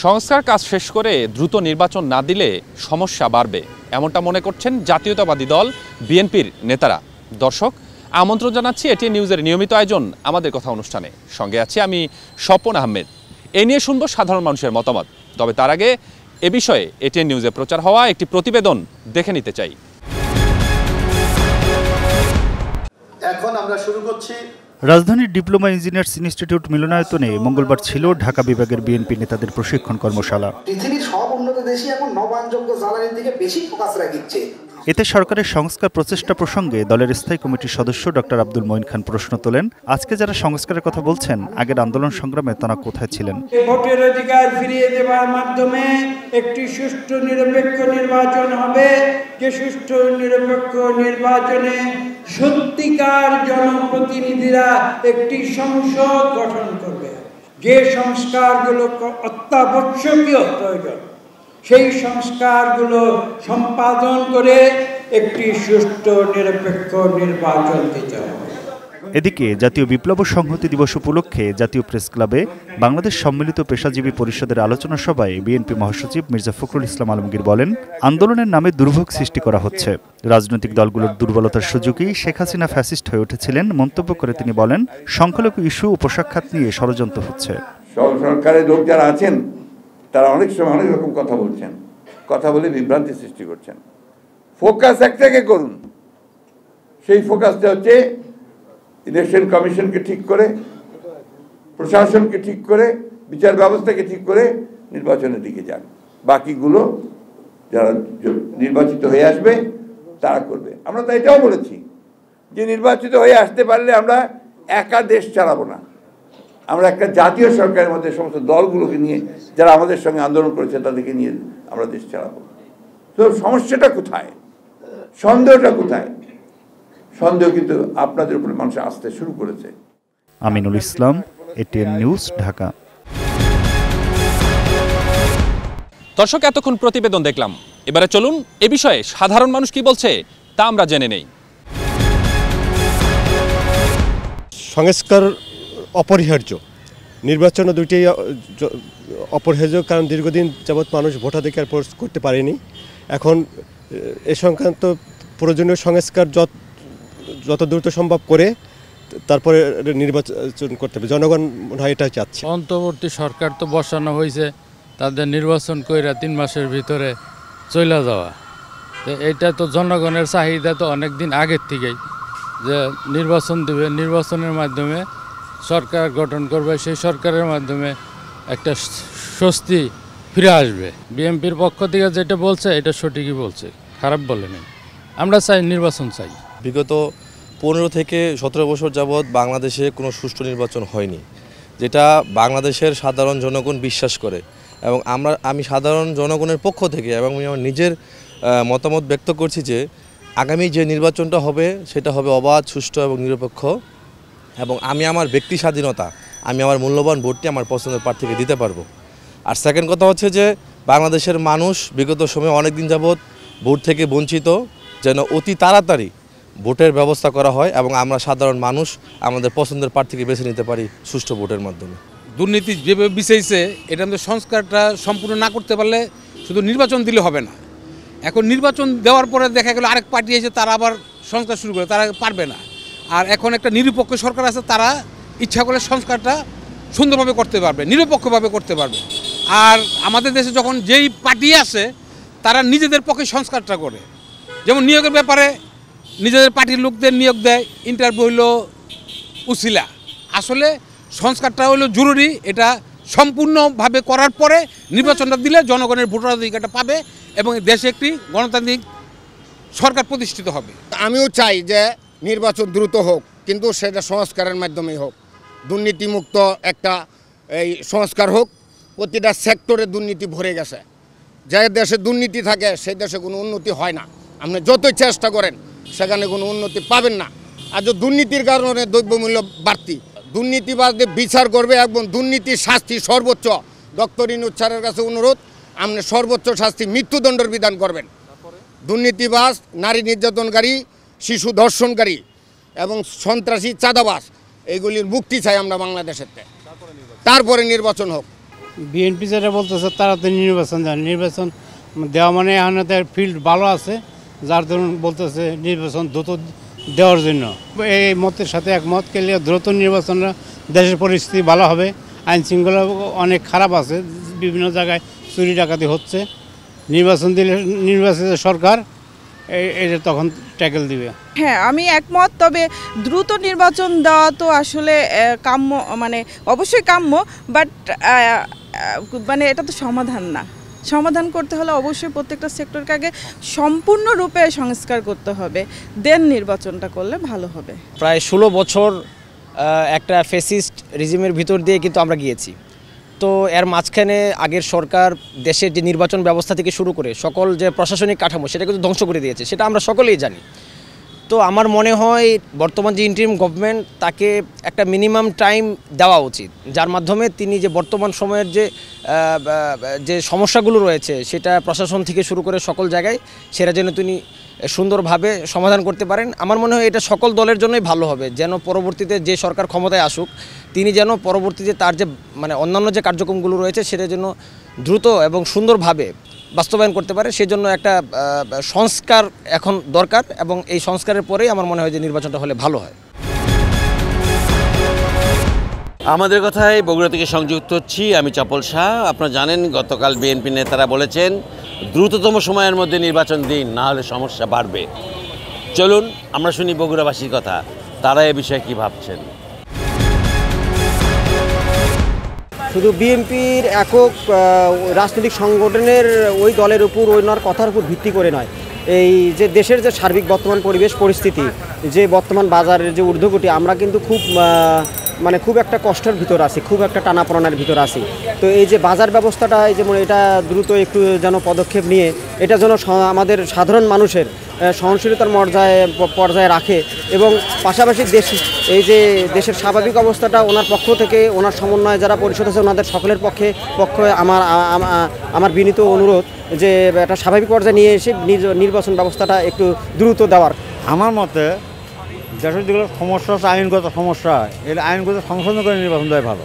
সংস্কার কাজ শেষ করে দ্রুত নির্বাচন না দিলে সমস্যা বাড়বে, এমনটা মনে করছেন জাতীয়তাবাদী দল বিএনপির নেতারা। দর্শক, আমন্ত্রণ জানাচ্ছি এটিএন নিউজের নিয়মিত আয়োজন আমাদের কথা অনুষ্ঠানে। সঙ্গে আছি আমি স্বপন আহমেদ। এ নিয়ে শুনবো সাধারণ মানুষের মতামত। তবে তার আগে এ বিষয়ে এটিএন নিউজে প্রচার হওয়া একটি প্রতিবেদন দেখে নিতে চাই। এখন আমরা শুরু করছি। রাজধানীর ডিপ্লোমা ইঞ্জিনিয়ার্স ইনস্টিটিউট মিলনায়তনে মঙ্গলবার ছিল ঢাকা বিভাগের বিএনপি নেতাদের প্রশিক্ষণ কর্মশালা। পৃথিবীর সব উন্নত দেশই এখন নবায়নযোগ্য জ্বালানির দিকে বেশি ফোকাস রাখছে। এতে সরকারের সংস্কার প্রচেষ্টা প্রসঙ্গে দলের স্থায়ী কমিটির সদস্য ডক্টর আব্দুল মঈন খান প্রশ্ন তোলেন, আজকে যারা সংস্কারের কথা বলছেন, আগের আন্দোলন সংগ্রামে তারা কোথায় ছিলেন? ভোটের অধিকার ফিরিয়ে দেওয়ার মাধ্যমে একটি সুষ্ঠু নিরপেক্ষ নির্বাচন হবে, যে সুষ্ঠু নিরপেক্ষ নির্বাচনে সত্যিকার জনপ্রতিনিধিরা একটি সংসদ গঠন করবে, যে সংস্কারগুলো অত্যাবশ্যকীয় প্রয়োজন সেই সংস্কারগুলো সম্পাদন করে একটি সুষ্ঠু নিরপেক্ষ নির্বাচন দিতে হবে। এদিকে জাতীয় বিপ্লব সংহতি দিবস উপলক্ষে জাতীয় প্রেস ক্লাবে বাংলাদেশ সম্মিলিত পেশাজীবী পরিষদের আলোচনা সভায় বিএনপি মহাসচিব মির্জা ফখরুল ইসলাম আলমগীর বলেন, আন্দোলনের নামে দুর্ভোগ সৃষ্টি করা হচ্ছে। রাজনৈতিক দলগুলোর দুর্বলতার সুযোগেই শেখ হাসিনা ফ্যাসিস্ট হয়ে উঠেছিলেন মন্তব্য করে তিনি বলেন, সংখ্যালঘু ইস্যু ও পোশাক নিয়ে ষড়যন্ত্র হচ্ছে। সরকারের লোক যারা আছেন তারা অনেক সময় অনেক রকম কথা বলছেন, কথা বলে বিভ্রান্তি সৃষ্টি করছেন। ফোকাস একটাকে করুন, সেই ফোকাসটা হচ্ছে ইলেকশন কমিশনকে ঠিক করে, প্রশাসনকে ঠিক করে, বিচার ব্যবস্থাকে ঠিক করে নির্বাচনের দিকে যান। বাকিগুলো যারা নির্বাচিত হয়ে আসবে তারা করবে। আমরা তো এটাও বলেছি যে নির্বাচিত হয়ে আসতে পারলে আমরা একা দেশ চালাবো না, আমরা একটা জাতীয় সরকারের মধ্যে সমস্ত দলগুলোকে নিয়ে যারা আমাদের সঙ্গে আন্দোলন করেছে তাদেরকে নিয়ে আমরা দেশ চালাবো। তো সমস্যাটা কোথায়, সন্দেহটা কোথায়? সন্দেহ কিন্তু আপনাদের উপরে মানুষ আসতে শুরু করেছে। Aminul Islam, ATN news, Dhaka. দর্শক, এতক্ষণ প্রতিবেদন দেখলাম, এবারে চলুন এ বিষয়ে সাধারণ মানুষ কি বলছে তা আমরা জেনে নেই। সংস্কার অপরিহার্য, নির্বাচনও দুইটাই অপরিহার্য, কারণ দীর্ঘদিন যাবৎ মানুষ ভোটাধিকার করতে পারেনি। এখন এ সংক্রান্ত প্রয়োজনীয় সংস্কার যত দ্রুত সম্ভব করে তারপরে নির্বাচন করতে হবে, জনগণ এটা চাচ্ছে। অন্তর্বর্তী সরকার তো বসানো হয়েছে, তাদের নির্বাচন কইরা 3 মাসের ভিতরে চলে যাওয়া, তো এটা তো জনগণের চাহিদা তো অনেক দিন আগের থেকেই, যে নির্বাচন দেবে, নির্বাচনের মাধ্যমে সরকার গঠন করবে, সেই সরকারের মাধ্যমে একটা স্বস্তি ফিরে আসবে। বিএনপির পক্ষ থেকে যেটা বলছে এটা সঠিকই বলছে, খারাপ বলেনি। আমরা চাই নির্বাচন চাই। বিগত 15 থেকে 17 বছর যাবৎ বাংলাদেশে কোনো সুষ্ঠু নির্বাচন হয়নি, যেটা বাংলাদেশের সাধারণ জনগণ বিশ্বাস করে। এবং আমি সাধারণ জনগণের পক্ষ থেকে এবং আমি আমার নিজের মতামত ব্যক্ত করছি যে আগামী যে নির্বাচনটা হবে সেটা হবে অবাধ, সুষ্ঠু এবং নিরপেক্ষ। এবং আমি আমার ব্যক্তি স্বাধীনতা, আমি আমার মূল্যবান ভোটটি আমার পছন্দের প্রার্থীকে দিতে পারবো। আর সেকেন্ড কথা হচ্ছে যে বাংলাদেশের মানুষ বিগত সময়ে অনেক দিন যাবৎ ভোট থেকে বঞ্চিত, যেন অতি তাড়াতাড়ি ভোটের ব্যবস্থা করা হয় এবং আমরা সাধারণ মানুষ আমাদের পছন্দের প্রার্থীকে বেছে নিতে পারি সুষ্ঠু ভোটের মাধ্যমে। দুর্নীতি যেভাবে বিষয়ছে, এটা আমাদের সংস্কারটা সম্পূর্ণ না করতে পারলে শুধু নির্বাচন দিলে হবে না। এখন নির্বাচন দেওয়ার পরে দেখা গেল আরেক পার্টি এসে তারা আবার সংস্কার শুরু করে, তারা পারবে না। আর এখন একটা নিরপেক্ষ সরকার আছে, তারা ইচ্ছা করলে সংস্কারটা সুন্দরভাবে করতে পারবে, নিরপেক্ষভাবে করতে পারবে। আর আমাদের দেশে যখন যেই পার্টি আসে তারা নিজেদের পক্ষে সংস্কারটা করে, যেমন নিয়োগের ব্যাপারে নিজেদের পার্টির লোকদের নিয়োগ দেয়, ইন্টারভিউ হইল উছিলা। আসলে সংস্কারটা হলো জরুরি, এটা সম্পূর্ণভাবে করার পরে নির্বাচনটা দিলে জনগণের ভোটাধিকারটা পাবে এবং দেশে একটি গণতান্ত্রিক সরকার প্রতিষ্ঠিত হবে। আমিও চাই যে নির্বাচন দ্রুত হোক, কিন্তু সেটা সংস্কারের মাধ্যমেই হোক। দুর্নীতিমুক্ত একটা এই সংস্কার হোক। প্রতিটা সেক্টরে দুর্নীতি ভরে গেছে, যে দেশে দুর্নীতি থাকে সেই দেশে কোনো উন্নতি হয় না। আপনি যতই চেষ্টা করেন সেখানে কোনো উন্নতি পাবেন না। আর যে দুর্নীতির কারণে দ্রব্যমূল্য বাড়তি, দুর্নীতিবাদদের বিচার করবে এবং দুর্নীতির শাস্তি সর্বোচ্চ। ডক্টর ইউনূস স্যারের কাছে অনুরোধ, আপনি সর্বোচ্চ শাস্তি মৃত্যুদণ্ডের বিধান করবেন। দুর্নীতিবাজ, নারী নির্যাতনকারী, শিশু ধর্ষণকারী এবং সন্ত্রাসী, চাঁদাবাজ, এইগুলির মুক্তি চাই আমরা বাংলাদেশের। তারপরে নির্বাচন হোক। বিএনপি যেটা বলতেছে তারা তো নির্বাচন দেয়, নির্বাচন দেওয়া মানে এখানে ফিল্ড ভালো আছে, যার ধরুন বলতেছে নির্বাচন দ্রুত দেওয়ার জন্য। এই মতের সাথে একমত করলে দ্রুত নির্বাচনটা দেশের পরিস্থিতি ভালো হবে। আইন শৃঙ্খলা অনেক খারাপ আছে, বিভিন্ন জায়গায় চুরি ডাকাতি হচ্ছে। নির্বাচন দিলে নির্বাচিত সরকার এটা তখন ট্যাকেল দিবে। হ্যাঁ, আমি একমত। তবে দ্রুত নির্বাচন দেওয়া তো আসলে কাম্য, মানে অবশ্যই কাম্য, বাট মানে এটা তো সমাধান না। সমাধান করতে হলে অবশ্যই প্রত্যেকটা সেক্টরকে আগে সম্পূর্ণরূপে সংস্কার করতে হবে, দেন নির্বাচনটা করলে ভালো হবে। প্রায় 16 বছর একটা ফ্যাসিস্ট রিজিমের ভিতর দিয়ে কিন্তু আমরা গিয়েছি। তো এর মাঝখানে আগের সরকার দেশের যে নির্বাচন ব্যবস্থা থেকে শুরু করে সকল যে প্রশাসনিক কাঠামো সেটা কিন্তু ধ্বংস করে দিয়েছে, সেটা আমরা সকলেই জানি। তো আমার মনে হয় বর্তমান যে ইন্টারিম গভর্নমেন্ট, তাকে একটা মিনিমাম টাইম দেওয়া উচিত, যার মাধ্যমে তিনি যে বর্তমান সময়ের যে সমস্যাগুলো রয়েছে সেটা প্রশাসন থেকে শুরু করে সকল জায়গায় সেটা যেন তিনি সুন্দরভাবে সমাধান করতে পারেন। আমার মনে হয় এটা সকল দলের জন্যই ভালো হবে, যেন পরবর্তীতে যে সরকার ক্ষমতায় আসুক তিনি যেন পরবর্তীতে তার যে মানে অন্যান্য যে কার্যক্রমগুলো রয়েছে সেটা যেন দ্রুত এবং সুন্দরভাবে বাস্তবায়ন করতে পারে। সেজন্য একটা সংস্কার এখন দরকার, এবং এই সংস্কারের পরেই আমার মনে হয় যে নির্বাচনটা হলে ভালো হয়। আমাদের কথায় বগুড়া থেকে সংযুক্ত হচ্ছি, আমি চপল শাহ। আপনারা জানেন গতকাল বিএনপি নেতারা বলেছেন দ্রুততম সময়ের মধ্যে নির্বাচন দিন, না হলে সমস্যা বাড়বে। চলুন আমরা শুনি বগুড়াবাসীর কথা, তারা এ বিষয়ে কি ভাবছেন। শুধু বিএনপির একক রাজনৈতিক সংগঠনের ওই দলের উপর ওনার কথার উপর ভিত্তি করে নয়, এই যে দেশের যে সার্বিক বর্তমান পরিবেশ পরিস্থিতি, যে বর্তমান বাজারের যে ঊর্ধ্বগতি, আমরা কিন্তু খুব একটা কষ্টের ভিতর আছি, খুব একটা টানাপোড়েনের ভিতর আছি। তো এই যে বাজার ব্যবস্থাটা, এই যেমন এটা দ্রুত একটু যেন পদক্ষেপ নিয়ে এটা যেন আমাদের সাধারণ মানুষের সহনশীলতার পর্যায়ে রাখে, এবং পাশাপাশি এই যে দেশের স্বাভাবিক অবস্থাটা ওনার পক্ষ থেকে, ওনার সমন্বয়ে যারা পরিষদ আছে ওনাদের সকলের পক্ষে আমার বিনীত অনুরোধ যে একটা স্বাভাবিক পর্যায়ে নিয়ে এসে নির্বাচন ব্যবস্থাটা একটু দ্রুত দেওয়ার। আমার মতে দেশের যেগুলো সমস্যা আছে, আইনগত সমস্যা, এর আইনগত সংশোধন করে নির্বাচন দেওয়া ভালো।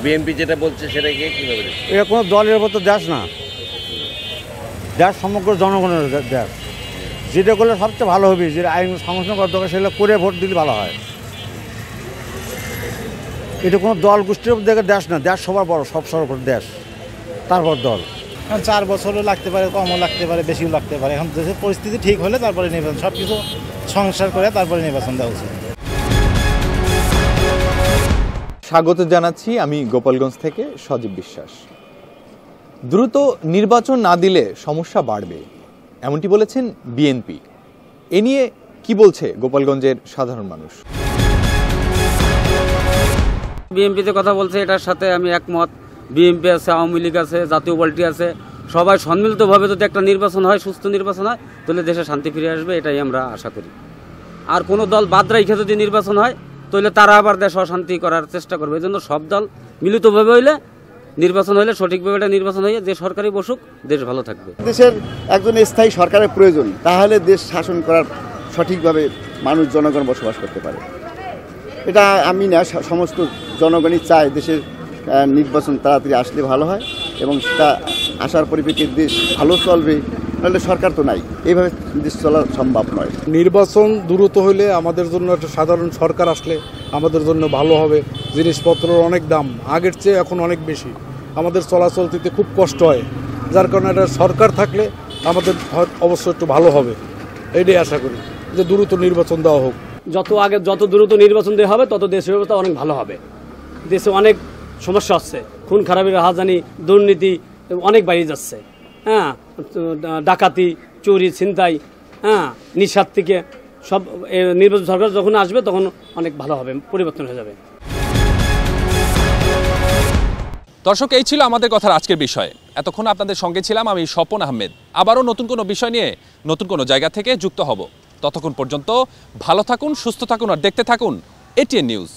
বিএনপি যেটা বলছে সেটাকে কীভাবে? এটা কোনো দলের উপর তো দেশ না, দেশ সমগ্র জনগণের দেশ। যেটা করলে সবচেয়ে ভালো হবে, যেটা আইন সংশোধন করার দরকার সেগুলো করে ভোট দিলে ভালো হয়। এটা কোনো দল গোষ্ঠীর উপর দেখে দেশ না, দেশ সবার বড়, সব সর্বপ্রথম দেশ, তারপর দল। 4 বছরও লাগতে পারে, কমও লাগতে পারে, বেশিও লাগতে পারে। এখন দেশের পরিস্থিতি ঠিক হলে তারপরে নির্বাচন, সব কিছু সংস্কার করে তারপরে নির্বাচন দেওয়া উচিত। স্বাগত জানাচ্ছি, আমি গোপালগঞ্জ থেকে সজীব বিশ্বাস। দ্রুত নির্বাচন না দিলে সমস্যা বাড়বে, এমনটি বলেছেন বিএনপি। এ নিয়ে কি বলছে গোপালগঞ্জের সাধারণ মানুষ? বিএনপিতে কথা বলছে, এটার সাথে আমি একমত। বিএনপি আছে, আওয়ামী লীগ আছে, জাতীয় পার্টি আছে, সবাই সম্মিলিতভাবে যদি একটা নির্বাচন হয়, সুস্থ নির্বাচন হয়, তাহলে দেশে শান্তি ফিরে আসবে, এটাই আমরা আশা করি। আর কোনো দল বাদ রেখে যদি নির্বাচন হয় তাহলে তারা আবার দেশ অশান্তি করার চেষ্টা করবে। এই জন্য সব দল মিলিতভাবে হইলে নির্বাচন হলে সঠিকভাবে এটা নির্বাচন হয়ে যে সরকারি বসুক, দেশ ভালো থাকবে। দেশের একজন স্থায়ী সরকারের প্রয়োজন, তাহলে দেশ শাসন করার সঠিকভাবে মানুষ জনগণ বসবাস করতে পারে। এটা আমি না, সমস্ত জনগণই চায় দেশের নির্বাচন তাড়াতাড়ি আসলে ভালো হয়, এবং সেটা আসার পরিপ্রেক্ষিতে দেশ ভালো চলবে। নাহলে সরকার তো নাই, এইভাবে দেশ চলা সম্ভব নয়। নির্বাচন দ্রুত হলে আমাদের জন্য একটা সাধারণ সরকার আসলে আমাদের জন্য ভালো হবে। জিনিসপত্রের অনেক দাম, আগের চেয়ে এখন অনেক বেশি, আমাদের চলাচলতে খুব কষ্ট হয়। যার কারণে একটা সরকার থাকলে আমাদের অবশ্য একটু ভালো হবে, এটাই আশা করি যে দ্রুত নির্বাচন দেওয়া হোক। যত দ্রুত নির্বাচন দেওয়া হবে তত দেশের ব্যবস্থা অনেক ভালো হবে। দেশে অনেক সমস্যা হচ্ছে, খুন খারাপের রাজধানী, দুর্নীতি অনেক বাড়িয়ে যাচ্ছে। হ্যাঁ, ডাকাতি, চুরি, ছিনতাই, নিঃস্বার্থ থেকে সব নির্বাচন সরকার যখন আসবে তখন অনেক ভালো হবে, পরিবর্তন হয়ে যাবে। দর্শক, এই ছিল আমাদের কথার আজকের বিষয়। এতক্ষণ আপনাদের সঙ্গে ছিলাম আমি স্বপন আহমেদ। আবারও নতুন কোনো বিষয় নিয়ে নতুন কোনো জায়গা থেকে যুক্ত হব। ততক্ষণ পর্যন্ত ভালো থাকুন, সুস্থ থাকুন আর দেখতে থাকুন এটিএন নিউজ।